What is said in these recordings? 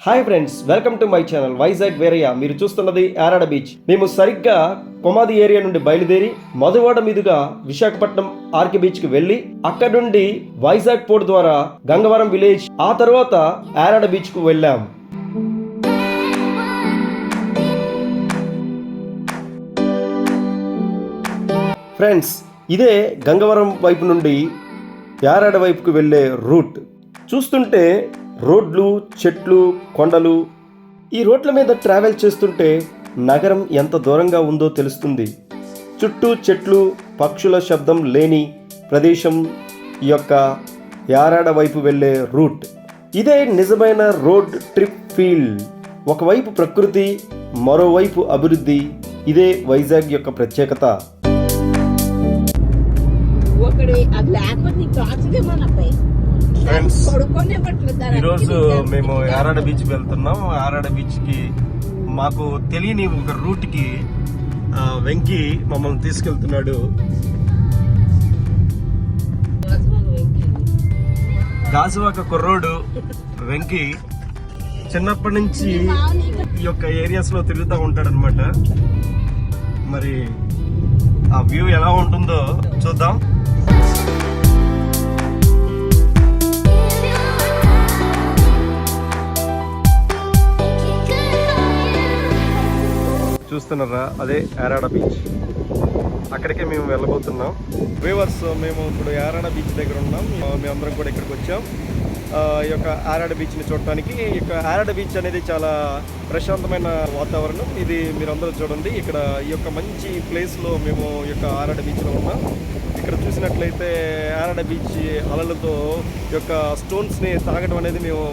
Hi friends, welcome to my channel Vizag Veerayya. మీరు చూస్తున్నది Yarada beach. మేము సరిగ్గా కొమాది ఏరియా నుండి బయలుదేరి మధువాడ మీదుగా విశాఖపట్నం ఆర్కే బీచ్ కి వెళ్ళి అక్కడ నుండి వైజాగ్ పోర్ట్ ద్వారా గంగవరం విలేజ్, ఆ తర్వాత యారాడ బీచ్ కు వెళ్ళాం. ఫ్రెండ్స్, ఇదే గంగవరం వైపు నుండి యారాడ వైపుకు వెళ్ళే రూట్. చూస్తుంటే రోడ్లు, చెట్లు, కొండలు, ఈ రోడ్ల మీద ట్రావెల్ చేస్తుంటే నగరం ఎంత దూరంగా ఉందో తెలుస్తుంది. చుట్టూ చెట్లు, పక్షుల శబ్దం లేని ప్రదేశం ఈ యొక్క యారాడ వైపు వెళ్ళే రూట్. ఇదే నిజమైన రోడ్ ట్రిప్ ఫీల్. ఒకవైపు ప్రకృతి, మరోవైపు అభివృద్ధి. ఇదే వైజాగ్ యొక్క ప్రత్యేకత. ఫ్రెండ్స్, ఈరోజు మేము యారాడ బీచ్ వెళ్తున్నాం. యారాడ బీచ్ కి మాకు తెలియని ఒక రూట్ కి వెంకీ మమ్మల్ని తీసుకెళ్తున్నాడు. గాజువాక కుర్రోడు వెంకీ చిన్నప్పటి నుంచి ఈ యొక్క ఏరియాస్ లో తిరుగుతూ ఉంటాడు అనమాట. మరి ఆ వ్యూ ఎలా ఉంటుందో చూద్దాం. చూస్తున్నారా, అదే యారాడ బీచ్. అక్కడికే మేము వెళ్ళబోతున్నాం. వ్యూవర్స్, మేము ఇప్పుడు యారాడ బీచ్ దగ్గర ఉన్నాం. మేమందరం కూడా ఇక్కడికి వచ్చాం ఈ యొక్క యారాడ బీచ్ని చూడటానికి. ఈ యొక్క యారాడ బీచ్ అనేది చాలా ప్రశాంతమైన వాతావరణం. ఇది మీరందరూ చూడండి. ఇక్కడ ఈ యొక్క మంచి ప్లేస్లో మేము ఈ యొక్క యారాడ బీచ్లో ఉన్నాం. ఇక్కడ చూసినట్లయితే యారాడ బీచ్ అలలతో ఈ యొక్క స్టోన్స్ని తాగడం అనేది మేము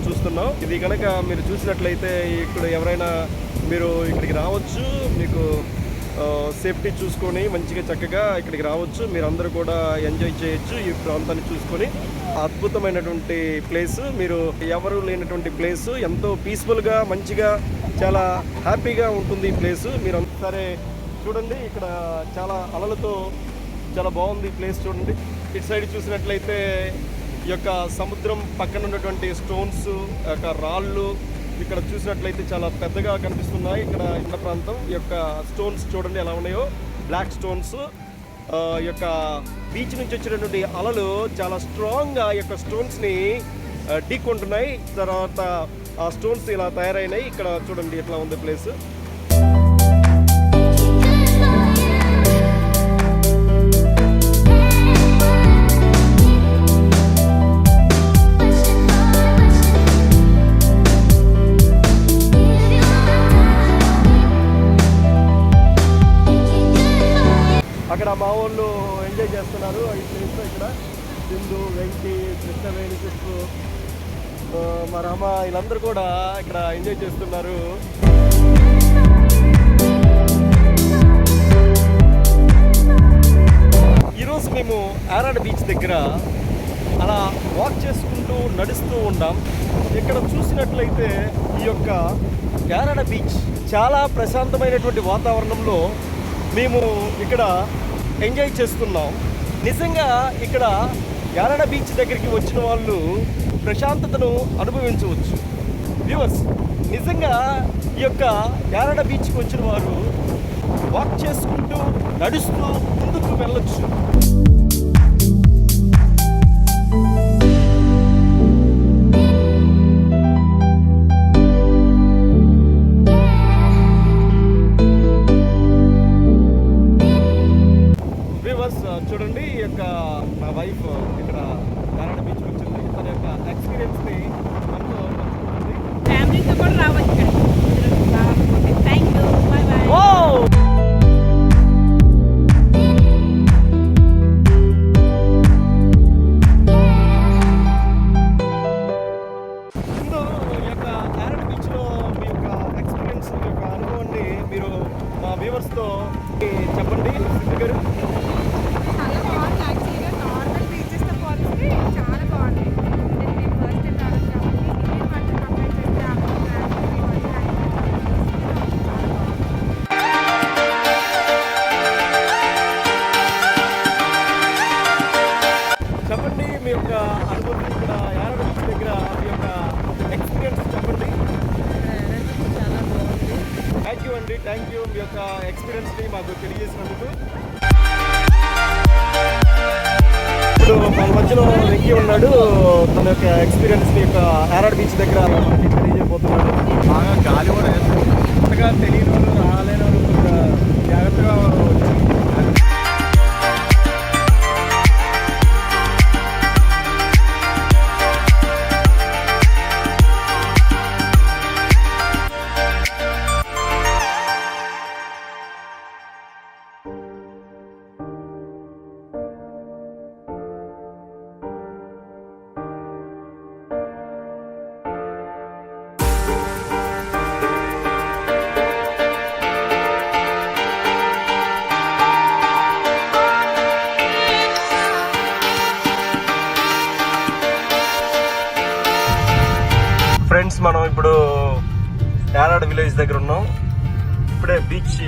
చూస్తున్నాం. ఇది కనుక మీరు చూసినట్లయితే ఇక్కడ ఎవరైనా మీరు ఇక్కడికి రావచ్చు. మీకు సేఫ్టీ చూసుకొని మంచిగా చక్కగా ఇక్కడికి రావచ్చు. మీరందరూ కూడా ఎంజాయ్ చేయొచ్చు ఈ ప్రాంతాన్ని చూసుకొని. అద్భుతమైనటువంటి ప్లేస్, మీరు ఎవరు లేనటువంటి ప్లేస్, ఎంతో పీస్ఫుల్గా మంచిగా చాలా హ్యాపీగా ఉంటుంది ఈ ప్లేస్. మీరు సరే చూడండి, ఇక్కడ చాలా అలలతో చాలా బాగుంది ఈ ప్లేస్. చూడండి, ఇటు సైడ్ చూసినట్లయితే ఈ యొక్క సముద్రం పక్కన ఉన్నటువంటి స్టోన్స్, యొక్క రాళ్ళు ఇక్కడ చూసినట్లయితే చాలా పెద్దగా కనిపిస్తున్నాయి. ఇక్కడ ఇండ ప్రాంతం ఈ యొక్క స్టోన్స్ చూడండి ఎలా ఉన్నాయో, బ్లాక్ స్టోన్స్. ఈ యొక్క బీచ్ నుంచి వచ్చినటువంటి అలలు చాలా స్ట్రాంగ్గా ఈ యొక్క స్టోన్స్ని ఢీకొంటున్నాయి. తర్వాత ఆ స్టోన్స్ ఇలా తయారైనాయి. ఇక్కడ చూడండి ఎట్లా ఉంది ప్లేస్. అక్కడ మా వాళ్ళు ఎంజాయ్ చేస్తున్నారు ఈ ప్లేస్లో. ఇక్కడ సింధు, వెంకీ, కృష్ణవేణి, కృష్ణు, మా రామ, వీళ్ళందరూ కూడా ఇక్కడ ఎంజాయ్ చేస్తున్నారు. ఈరోజు మేము యారాడ బీచ్ దగ్గర అలా వాక్ చేసుకుంటూ నడుస్తూ ఉన్నాం. ఇక్కడ చూసినట్లయితే ఈ యొక్క యారాడ బీచ్ చాలా ప్రశాంతమైనటువంటి వాతావరణంలో మేము ఇక్కడ ఎంజాయ్ చేస్తున్నాం. నిజంగా ఇక్కడ యారాడ బీచ్ దగ్గరికి వచ్చిన వాళ్ళు ప్రశాంతతను అనుభవించవచ్చు. వ్యూవర్స్, నిజంగా ఈ యొక్క యారాడ బీచ్కి వచ్చిన వారు వాక్ చేసుకుంటూ నడుస్తూ ముందుకు వెళ్ళొచ్చు. చూడండి, ఈ యొక్క నా వైఫ్ ఇక్కడ యారాడ బీచ్ వచ్చింది. తన యొక్క ఎక్స్పీరియన్స్ని మనతో పంచుకుంటుంది. ఫ్యామిలీతో కూడా రావచ్చు. Thank you, bye bye. ముందు ఈ యొక్క యారాడ బీచ్లో మీ యొక్క ఎక్స్పీరియన్స్, మీ యొక్క అనుభవాన్ని మీరు మా వ్యూవర్స్తో చెప్పండి. గారు, చెప్పండి మీ యొక్క అనుభవం. ఇక్కడ యారాడ బీచ్ దగ్గర మీ యొక్క ఎక్స్పీరియన్స్ చెప్పండి. థ్యాంక్ యూ మీ యొక్క ఎక్స్పీరియన్స్ని మాకు తెలియజేసినందుకు. ఇప్పుడు మన మధ్యలో వెంకీ ఉన్నాడు. తన యొక్క ఎక్స్పీరియన్స్ని యొక్క యారాడ్ బీచ్ దగ్గర మనకి తెలియజేయబోతున్నాడు. బాగా గాలి కూడా వేస్తుంది. కొత్తగా తెలియని వాళ్ళు రాలేని వాళ్ళు కొద్దిగా జాగ్రత్తగా వచ్చి ఫ్రెండ్స్, మనం ఇప్పుడు యారాడ్ విలేజ్ దగ్గర ఉన్నాం. ఇప్పుడే బీచ్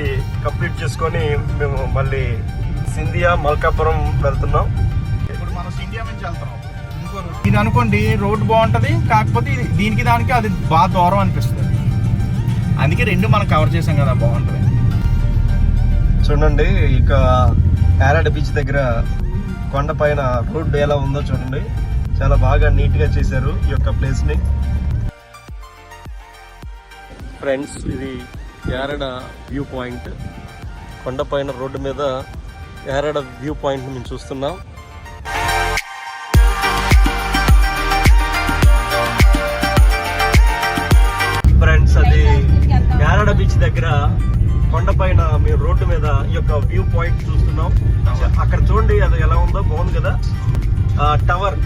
కంప్లీట్ చేసుకొని మేము మళ్ళీ సింధియా మల్కాపురం వెళ్తున్నాం. ఇప్పుడు మనం ఇండియా నుంచి వెళ్తున్నాం. ఇంకో ఇది అనుకోండి, రోడ్ బాగుంటది, కాకపోతే దీనికి దానికి అది బాగా దూరం అనిపిస్తుంది. అందుకే రెండు మనం కవర్ చేసాం కదా, బాగుంటది. చూడండి, ఇక యారాడ్ బీచ్ దగ్గర కొండ పైన రోడ్డు ఎలా ఉందో చూడండి. చాలా బాగా నీట్గా చేశారు ఈ యొక్క ప్లేస్ని. ఫ్రెండ్స్, ఇది యారాడ వ్యూ పాయింట్. కొండపైన రోడ్డు మీద యారాడ వ్యూ పాయింట్ మేము చూస్తున్నాం. ఫ్రెండ్స్, అది యారాడ బీచ్ దగ్గర కొండపైన మేము రోడ్డు మీద ఈ యొక్క వ్యూ పాయింట్ చూస్తున్నాం. అక్కడ చూడండి, అది ఎలా ఉందో, బాగుంది కదా. టవర్